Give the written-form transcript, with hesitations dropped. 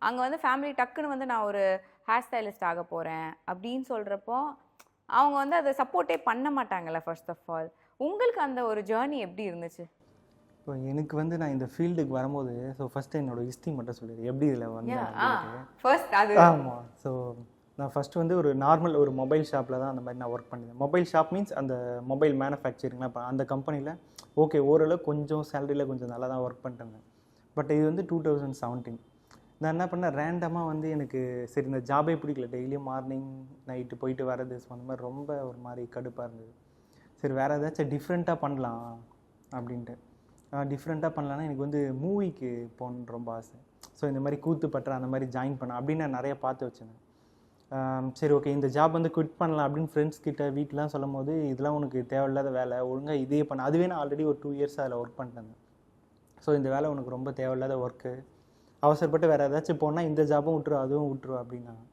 அங்கே வந்து ஃபேமிலி டக்குன்னு வந்து நான் ஒரு ஹேர் ஸ்டைலிஸ்ட் ஆக போகிறேன் அப்படின்னு சொல்கிறப்போ அவங்க வந்து அதை சப்போர்ட்டே பண்ண மாட்டாங்கல்ல ஃபர்ஸ்ட் ஆஃப் ஆல். உங்களுக்கு அந்த ஒரு ஜேர்னி எப்படி இருந்துச்சு? இப்போ எனக்கு வந்து நான் இந்த ஃபீல்டுக்கு வரும்போது ஃபஸ்ட்டு என்னோடய ஹிஸ்ட்ரி மட்டும் சொல்லிடுறேன் எப்படி இதில் வந்தேன் அப்படின்ட்டு. ஃபர்ஸ்ட் அது ஆமாம். நான் ஃபஸ்ட்டு வந்து ஒரு நார்மல் ஒரு மொபைல் ஷாப்பில் தான் அந்த மாதிரி நான் ஒர்க் பண்ணியிருந்தேன். மொபைல் ஷாப் மீன்ஸ் அந்த மொபைல் மேனுஃபேக்சரிங்லாம் இப்போ அந்த கம்பெனியில் ஓகே ஓரளவு கொஞ்சம் சேலரியில் கொஞ்சம் நல்லா தான் ஒர்க் பண்ணிட்டேன். பட் இது வந்து 2017. நான் என்ன பண்ணேன், ரேண்டமாக வந்து எனக்கு சரி இந்த ஜாபே பிடிக்கல, டெய்லியும் மார்னிங் நைட்டு போயிட்டு வரது. ஸோ அந்த மாதிரி ரொம்ப ஒரு மாதிரி கடுப்பாக இருந்தது. சரி வேறு ஏதாச்சும் டிஃப்ரெண்ட்டாக பண்ணலாம் அப்படின்ட்டு. டிஃப்ரெண்ட்டாக பண்ணலான்னா எனக்கு வந்து மூவிக்கு போகணுன்னு ரொம்ப ஆசை. ஸோ இந்த மாதிரி கூத்துப்பற்ற அந்த மாதிரி ஜாயின் பண்ண அப்படின்னு நான் நிறைய பார்த்து வச்சுருந்தேன். சரி ஓகே இந்த ஜாப் வந்து குவிட் பண்ணலாம் அப்படின்னு ஃப்ரெண்ட்ஸ் கிட்ட வீட்டிலாம் சொல்லும் போது, இதெல்லாம் உனக்கு தேவையில்லாத வேலை, ஒழுங்காக இதே பண்ண. அதுவே நான் ஆல்ரெடி ஒரு 2 இயர்ஸ் அதில் ஒர்க் பண்ணிட்டேன். ஸோ இந்த வேலை உனக்கு ரொம்ப தேவையில்லாத ஒர்க்கு, அவசரப்பட்டு வேறு ஏதாச்சும் போனால் இந்த ஜாபும் விட்டுரு அதுவும் விட்டுரு அப்படின்னாங்க.